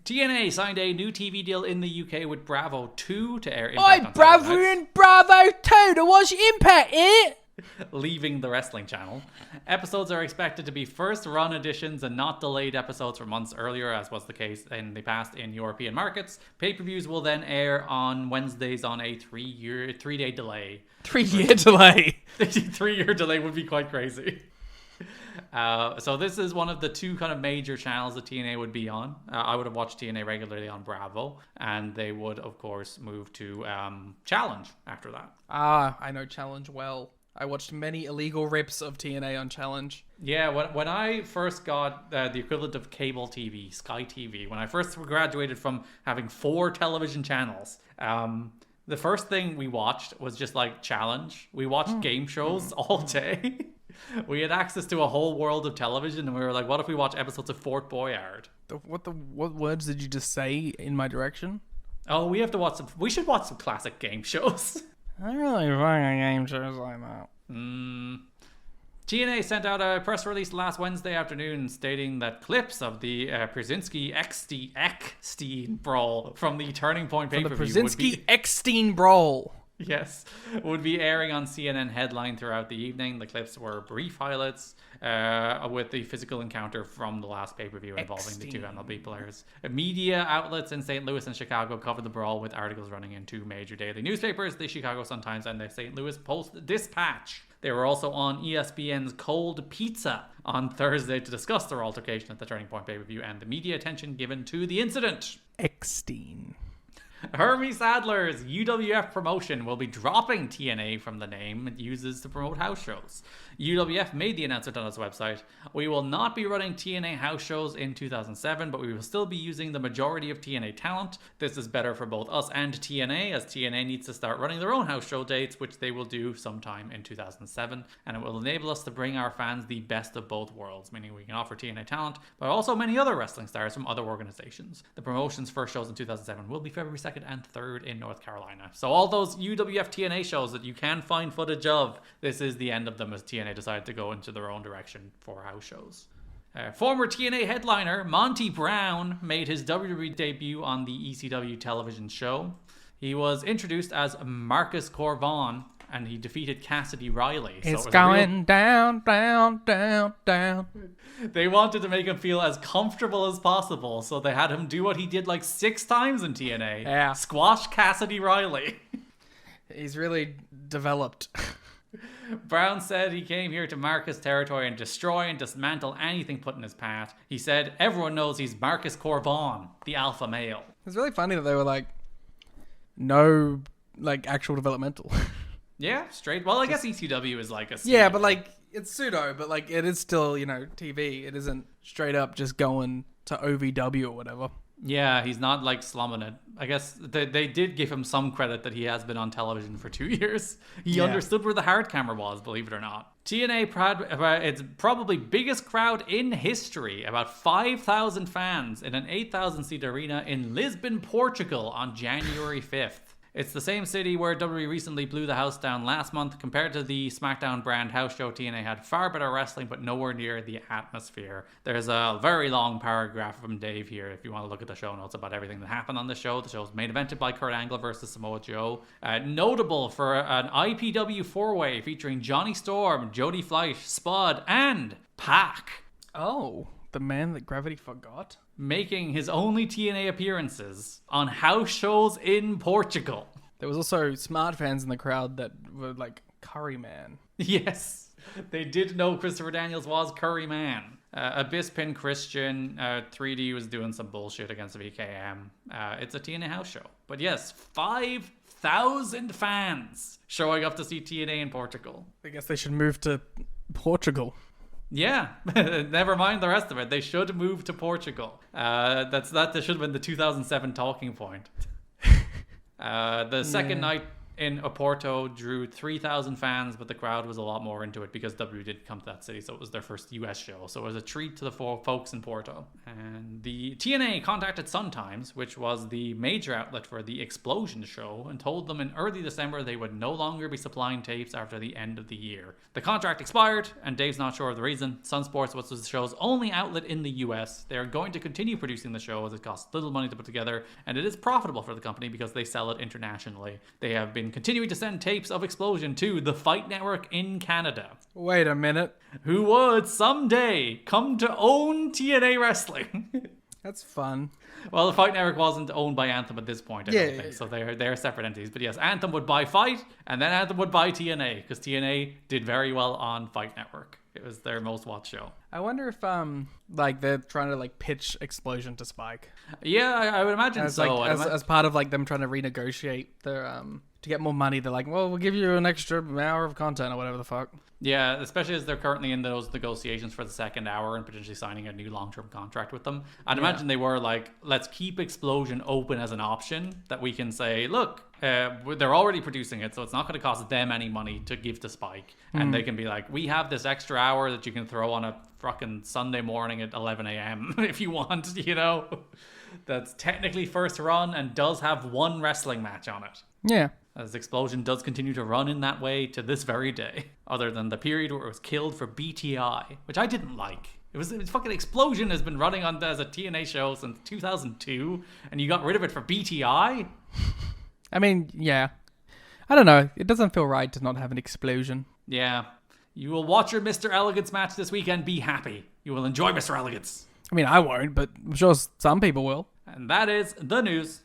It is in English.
TNA signed a new TV deal in the UK with Bravo 2 to air Impact on Bravo Saturday nights, and Bravo 2 to watch Impact, eh? leaving the wrestling channel. Episodes are expected to be first run editions and not delayed episodes from months earlier, as was the case in the past in European markets. Pay-per-views will then air on Wednesdays on a 3-day delay. 3-year delay. 3-year delay would be quite crazy. So this is one of the two kind of major channels that TNA would be on. I would have watched TNA regularly on Bravo, and they would, of course, move to Challenge after that. I know Challenge well. I watched many illegal rips of TNA on Challenge. Yeah, when I first got the equivalent of cable TV, Sky TV, when I first graduated from having 4 television channels, the first thing we watched was just like Challenge. We watched game shows all day. We had access to a whole world of television, and we were like, what if we watch episodes of Fort Boyard? What words did you just say in my direction? Oh, we should watch some classic game shows. I really like game shows like that. TNA sent out a press release last Wednesday afternoon stating that clips of the Brzezinski-Eckstein brawl from the Turning Point pay-per-view The Brzezinski-Eckstein brawl. Yes, would be airing on CNN Headline throughout the evening. The clips were brief highlights with the physical encounter from the last pay-per-view involving the two MLB players. Media outlets in St. Louis and Chicago covered the brawl with articles running in 2 major daily newspapers, the Chicago Sun-Times and the St. Louis Post-Dispatch. They were also on ESPN's Cold Pizza on Thursday to discuss their altercation at the Turning Point pay-per-view and the media attention given to the incident. Eckstein. Hermie Sadler's UWF promotion will be dropping TNA from the name it uses to promote house shows. UWF made the announcement on its website. We will not be running TNA house shows in 2007, but we will still be using the majority of TNA talent. This is better for both us and TNA, as TNA needs to start running their own house show dates, which they will do sometime in 2007, and it will enable us to bring our fans the best of both worlds, meaning we can offer TNA talent, but also many other wrestling stars from other organizations. The promotion's first shows in 2007 will be February 2nd and 3rd in North Carolina. So all those UWF TNA shows that you can find footage of, this is the end of them as TNA decided to go into their own direction for house shows. Former TNA headliner Monty Brown made his WWE debut on the ECW television show. He was introduced as Marcus Corvon, and he defeated Cassidy Riley. It's going down, down, down, down. They wanted to make him feel as comfortable as possible, so they had him do what he did like 6 times in TNA. Yeah. Squash Cassidy Riley. He's really developed. Brown said he came here to mark his territory and destroy and dismantle anything put in his path. He said, everyone knows he's Marcus Corvon, the alpha male. It's really funny that they were like, no, like, actual developmental. Yeah, straight. Well, I guess ECW is like a... Yeah, but like, it's pseudo, but like, it is still, you know, TV. It isn't straight up just going to OVW or whatever. Yeah, he's not like slumming it. I guess they did give him some credit that he has been on television for 2 years. He understood where the hard camera was, believe it or not. TNA, its probably biggest crowd in history, about 5,000 fans in an 8,000 seat arena in Lisbon, Portugal on January 5th. It's the same city where WWE recently blew the house down last month. Compared to the SmackDown brand house show, TNA had far better wrestling, but nowhere near the atmosphere. There's a very long paragraph from Dave here if you want to look at the show notes about everything that happened on the show. The show was main evented by Kurt Angle versus Samoa Joe. Notable for an IPW 4-way featuring Johnny Storm, Jody Fleisch, Spud, and Pac. Oh, the man that gravity forgot? Making his only TNA appearances on house shows in Portugal. There was also smart fans in the crowd that were like, Curry Man. Yes, they did know Christopher Daniels was Curry Man. Abyspin Christian, 3D was doing some bullshit against VKM. It's a TNA house show. But yes, 5,000 fans showing up to see TNA in Portugal. I guess they should move to Portugal. Yeah, never mind the rest of it. They should move to Portugal. That should have been the 2007 talking point. The second night in Oporto drew 3,000 fans, but the crowd was a lot more into it because WWE did come to that city, so it was their first US show. So it was a treat to the folks in Porto. And the TNA contacted Sun Times, which was the major outlet for the Explosion show, and told them in early December they would no longer be supplying tapes after the end of the year. The contract expired, and Dave's not sure of the reason. Sun Sports was the show's only outlet in the US. They are going to continue producing the show as it costs little money to put together, and it is profitable for the company because they sell it internationally. They have been continuing to send tapes of Explosion to the Fight Network in Canada, Wait a minute. who would someday come to own TNA Wrestling. That's fun. Well, the Fight Network wasn't owned by Anthem at this point, I don't think. Yeah. So they're separate entities. But yes, Anthem would buy Fight, and then Anthem would buy TNA, because TNA did very well on Fight Network. It was their most watched show. I wonder if like they're trying to like pitch Explosion to Spike Yeah, I would imagine as so. like as part of like them trying to renegotiate their to get more money. They're like, well, we'll give you an extra hour of content or whatever the fuck. Yeah, especially as they're currently in those negotiations for the second hour and potentially signing a new long-term contract with them. I'd imagine they were like, let's keep Explosion open as an option that we can say, look, they're already producing it, so it's not going to cost them any money to give to Spike. And they can be like, we have this extra hour that you can throw on a fucking Sunday morning at 11 a.m. if you want, you know? That's technically first run and does have one wrestling match on it. Yeah. As Explosion does continue to run in that way to this very day, other than the period where it was killed for BTI, which I didn't like. It was fucking Explosion has been running on as a TNA show since 2002, and you got rid of it for BTI? I mean, yeah. I don't know. It doesn't feel right to not have an explosion. Yeah. You will watch your Mr. Elegance match this weekend, be happy. You will enjoy Mr. Elegance. I mean, I won't, but I'm sure some people will. And that is the news.